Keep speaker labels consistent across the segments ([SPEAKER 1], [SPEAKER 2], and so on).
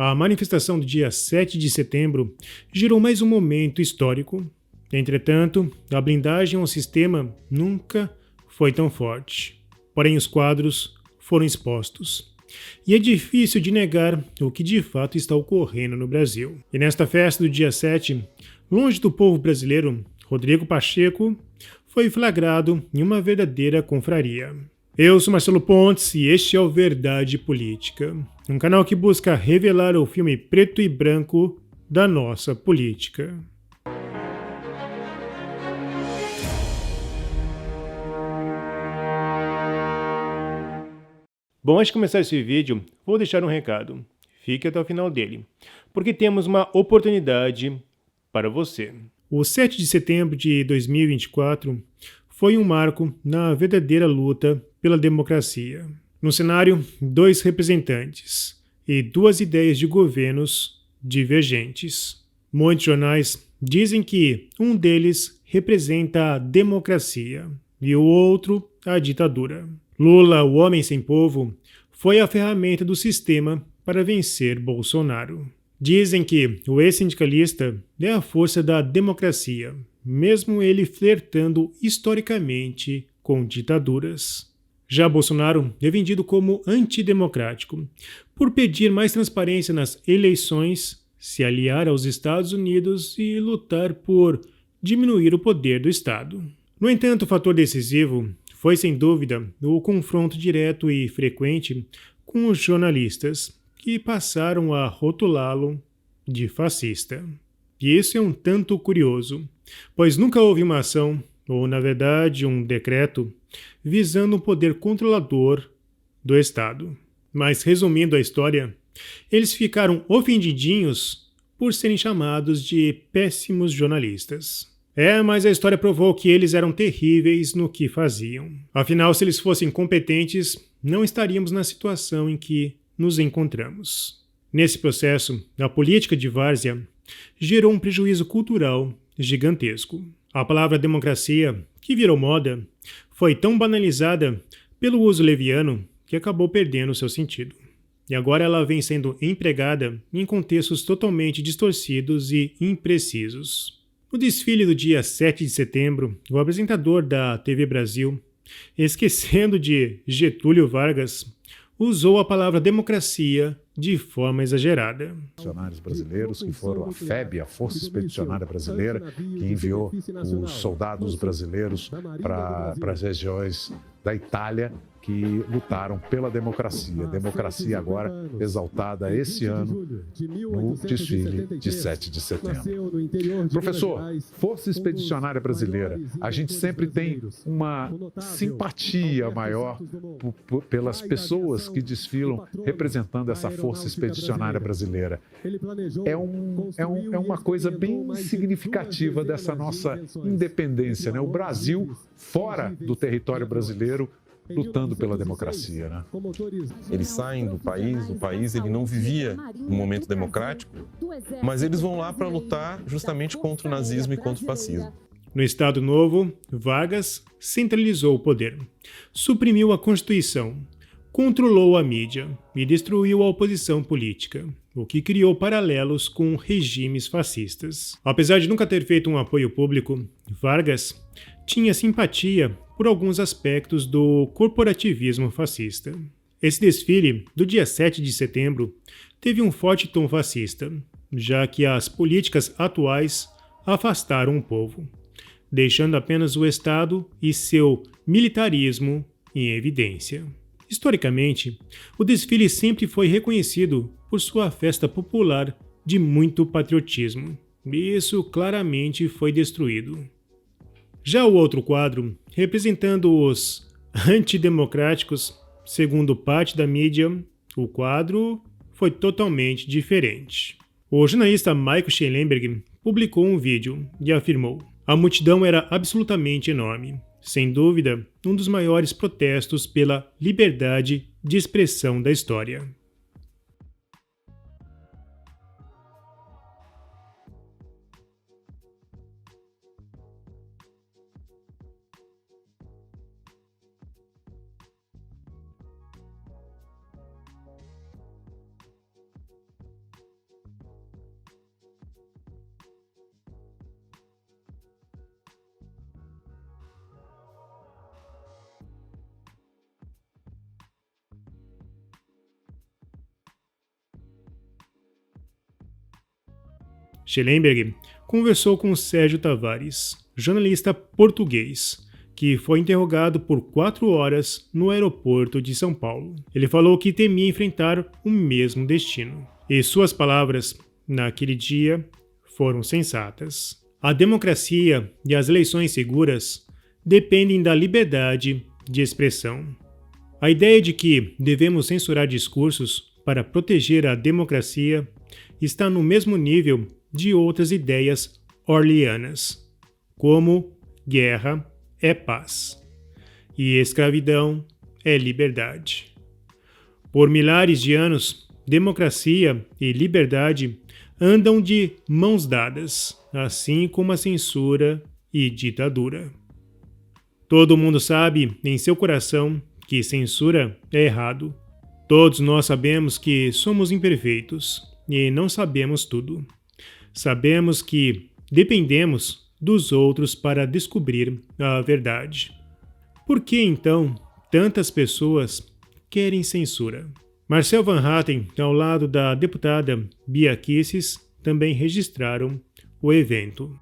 [SPEAKER 1] A manifestação do dia 7 de setembro gerou mais um momento histórico. Entretanto, a blindagem ao sistema nunca foi tão forte. Porém, os quadros foram expostos. E é difícil de negar o que de fato está ocorrendo no Brasil. E nesta festa do dia 7, longe do povo brasileiro, Rodrigo Pacheco foi flagrado em uma verdadeira confraria. Eu sou Marcelo Pontes e este é o Verdade Política, um canal que busca revelar o filme preto e branco da nossa política. Bom, antes de começar esse vídeo, vou deixar um recado. Fique até o final dele, porque temos uma oportunidade para você. O 7 de setembro de 2024 foi um marco na verdadeira luta pela democracia. No cenário, 2 representantes e 2 ideias de governos divergentes. Muitos jornais dizem que um deles representa a democracia e o outro a ditadura. Lula, o homem sem povo, foi a ferramenta do sistema para vencer Bolsonaro. Dizem que o ex-sindicalista é a força da democracia, mesmo ele flertando historicamente com ditaduras. Já Bolsonaro é vendido como antidemocrático, por pedir mais transparência nas eleições, se aliar aos Estados Unidos e lutar por diminuir o poder do Estado. No entanto, o fator decisivo foi, sem dúvida, o confronto direto e frequente com os jornalistas, que passaram a rotulá-lo de fascista. E isso é um tanto curioso, pois nunca houve uma ação, ou na verdade um decreto, visando o poder controlador do Estado. Mas resumindo a história, eles ficaram ofendidinhos por serem chamados de péssimos jornalistas. Mas a história provou que eles eram terríveis no que faziam. Afinal, se eles fossem competentes, não estaríamos na situação em que nos encontramos. Nesse processo, a política de várzea gerou um prejuízo cultural gigantesco. A palavra democracia, que virou moda, foi tão banalizada pelo uso leviano que acabou perdendo seu sentido. E agora ela vem sendo empregada em contextos totalmente distorcidos e imprecisos. No desfile do dia 7 de setembro, o apresentador da TV Brasil, esquecendo de Getúlio Vargas, usou a palavra democracia de forma exagerada.
[SPEAKER 2] Expedicionários brasileiros, que foram a FEB, a Força Expedicionária Brasileira, que enviou os soldados brasileiros para as regiões da Itália, que lutaram pela democracia. Democracia agora exaltada esse ano no desfile de 7 de setembro. Professor, Força Expedicionária Brasileira, a gente sempre tem uma simpatia maior pelas pessoas que desfilam representando essa Força Expedicionária Brasileira. É uma coisa bem significativa dessa nossa independência, né? O Brasil, fora do território brasileiro, lutando pela democracia, né?
[SPEAKER 3] Eles saem do país, o país ele não vivia um momento democrático, mas eles vão lá para lutar justamente contra o nazismo e contra o fascismo.
[SPEAKER 1] No Estado Novo, Vargas centralizou o poder, suprimiu a Constituição, controlou a mídia e destruiu a oposição política, o que criou paralelos com regimes fascistas. Apesar de nunca ter feito um apoio público, Vargas tinha simpatia por alguns aspectos do corporativismo fascista. Esse desfile do dia 7 de setembro teve um forte tom fascista, já que as políticas atuais afastaram o povo, deixando apenas o Estado e seu militarismo em evidência. Historicamente, o desfile sempre foi reconhecido por sua festa popular de muito patriotismo, e isso claramente foi destruído. Já o outro quadro, representando os antidemocráticos, segundo parte da mídia, o quadro foi totalmente diferente. O jornalista Michael Schellenberg publicou um vídeo e afirmou: a multidão era absolutamente enorme, sem dúvida, um dos maiores protestos pela liberdade de expressão da história. Schellenberg conversou com Sérgio Tavares, jornalista português, que foi interrogado por 4 horas no aeroporto de São Paulo. Ele falou que temia enfrentar o mesmo destino. E suas palavras, naquele dia, foram sensatas. A democracia e as eleições seguras dependem da liberdade de expressão. A ideia de que devemos censurar discursos para proteger a democracia está no mesmo nível de outras ideias orwellianas, como guerra é paz e escravidão é liberdade. Por milhares de anos, democracia e liberdade andam de mãos dadas, assim como a censura e ditadura. Todo mundo sabe em seu coração que censura é errado. Todos nós sabemos que somos imperfeitos e não sabemos tudo. Sabemos que dependemos dos outros para descobrir a verdade. Por que, então, tantas pessoas querem censura? Marcel Van Hatten, ao lado da deputada Bia Kicis, também registraram o evento.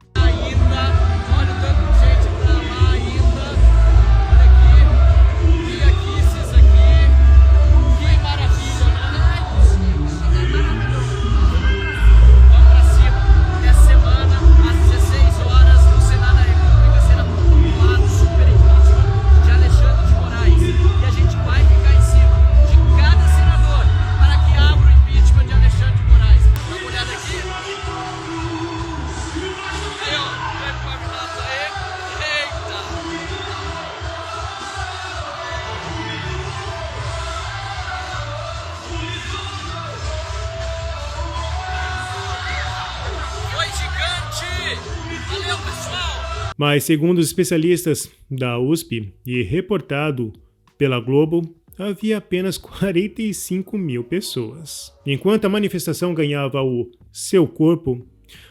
[SPEAKER 1] Mas, segundo os especialistas da USP e reportado pela Globo, havia apenas 45 mil pessoas. Enquanto a manifestação ganhava o seu corpo,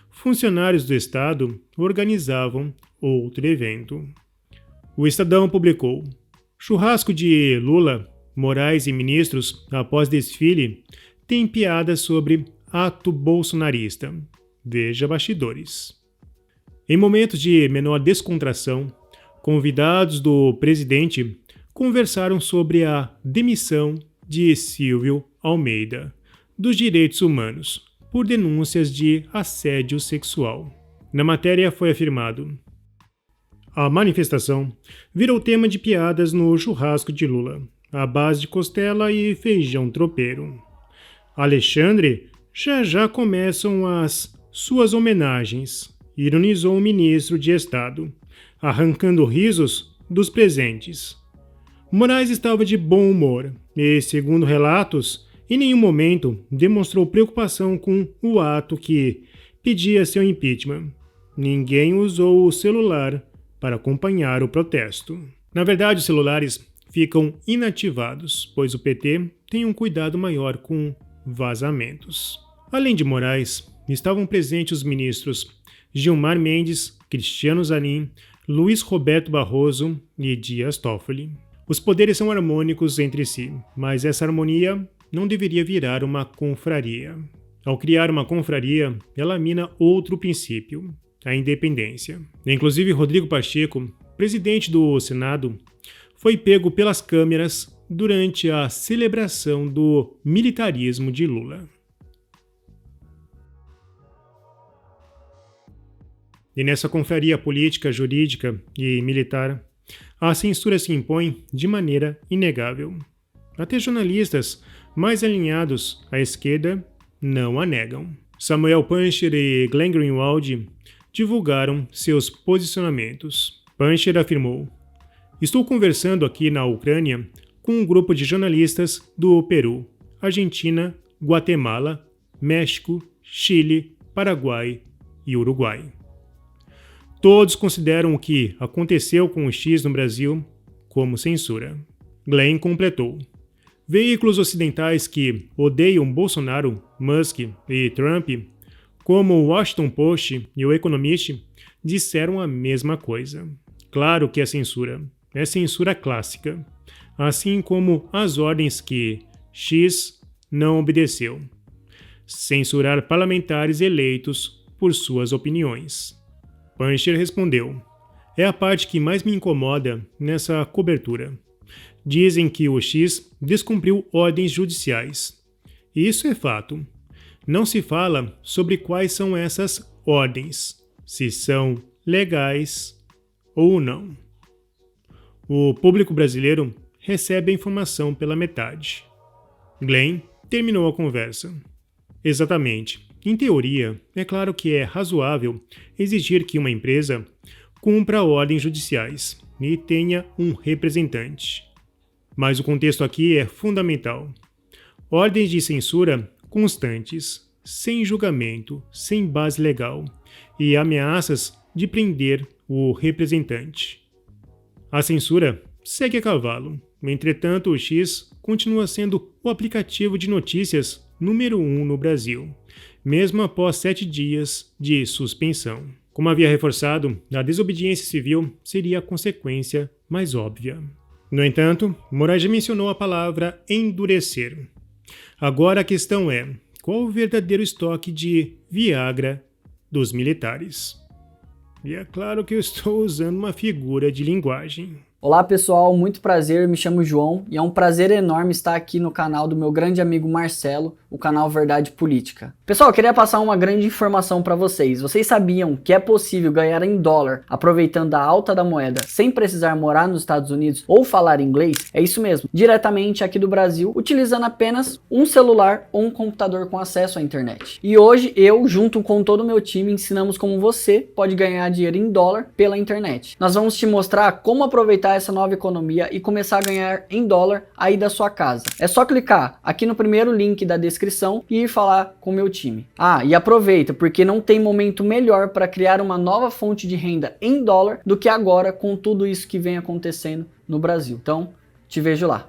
[SPEAKER 1] funcionários do Estado organizavam outro evento. O Estadão publicou: churrasco de Lula, Moraes e ministros após desfile tem piadas sobre ato bolsonarista. Veja bastidores. Em momentos de menor descontração, convidados do presidente conversaram sobre a demissão de Silvio Almeida dos direitos humanos por denúncias de assédio sexual. Na matéria foi afirmado: a manifestação virou tema de piadas no churrasco de Lula, à base de costela e feijão tropeiro. Alexandre, já começam as suas homenagens, ironizou o ministro de Estado, arrancando risos dos presentes. Moraes estava de bom humor e, segundo relatos, em nenhum momento demonstrou preocupação com o ato que pedia seu impeachment. Ninguém usou o celular para acompanhar o protesto. Na verdade, os celulares ficam inativados, pois o PT tem um cuidado maior com vazamentos. Além de Moraes, estavam presentes os ministros Gilmar Mendes, Cristiano Zanin, Luiz Roberto Barroso e Dias Toffoli. Os poderes são harmônicos entre si, mas essa harmonia não deveria virar uma confraria. Ao criar uma confraria, ela mina outro princípio, a independência. Inclusive, Rodrigo Pacheco, presidente do Senado, foi pego pelas câmeras durante a celebração do militarismo de Lula. E nessa confraria política, jurídica e militar, a censura se impõe de maneira inegável. Até jornalistas mais alinhados à esquerda não a negam. Samuel Pancher e Glenn Greenwald divulgaram seus posicionamentos. Pancher afirmou: estou conversando aqui na Ucrânia com um grupo de jornalistas do Peru, Argentina, Guatemala, México, Chile, Paraguai e Uruguai. Todos consideram o que aconteceu com o X no Brasil como censura. Glenn completou: veículos ocidentais que odeiam Bolsonaro, Musk e Trump, como o Washington Post e o Economist, disseram a mesma coisa. Claro que é censura clássica, assim como as ordens que X não obedeceu. Censurar parlamentares eleitos por suas opiniões. Pancher respondeu: é a parte que mais me incomoda nessa cobertura. Dizem que o X descumpriu ordens judiciais. Isso é fato. Não se fala sobre quais são essas ordens, se são legais ou não. O público brasileiro recebe a informação pela metade. Glenn terminou a conversa. Exatamente. Em teoria, é claro que é razoável exigir que uma empresa cumpra ordens judiciais e tenha um representante. Mas o contexto aqui é fundamental. Ordens de censura constantes, sem julgamento, sem base legal e ameaças de prender o representante. A censura segue a cavalo. Entretanto, o X continua sendo o aplicativo de notícias número 1 no Brasil, mesmo após 7 dias de suspensão. Como havia reforçado, a desobediência civil seria a consequência mais óbvia. No entanto, Moraes já mencionou a palavra endurecer. Agora a questão é, qual o verdadeiro estoque de Viagra dos militares? E é claro que eu estou usando uma figura de linguagem.
[SPEAKER 4] Olá pessoal, muito prazer, me chamo João e é um prazer enorme estar aqui no canal do meu grande amigo Marcelo, o canal Verdade Política. Pessoal, eu queria passar uma grande informação para vocês. Vocês sabiam que é possível ganhar em dólar aproveitando a alta da moeda sem precisar morar nos Estados Unidos ou falar inglês? É isso mesmo, diretamente aqui do Brasil, utilizando apenas um celular ou um computador com acesso à internet. E hoje eu, junto com todo o meu time, ensinamos como você pode ganhar dinheiro em dólar pela internet. Nós vamos te mostrar como aproveitar essa nova economia e começar a ganhar em dólar aí da sua casa. É só clicar aqui no primeiro link da descrição e ir falar com o meu time. Ah, e aproveita, porque não tem momento melhor para criar uma nova fonte de renda em dólar do que agora com tudo isso que vem acontecendo no Brasil. Então, te vejo lá.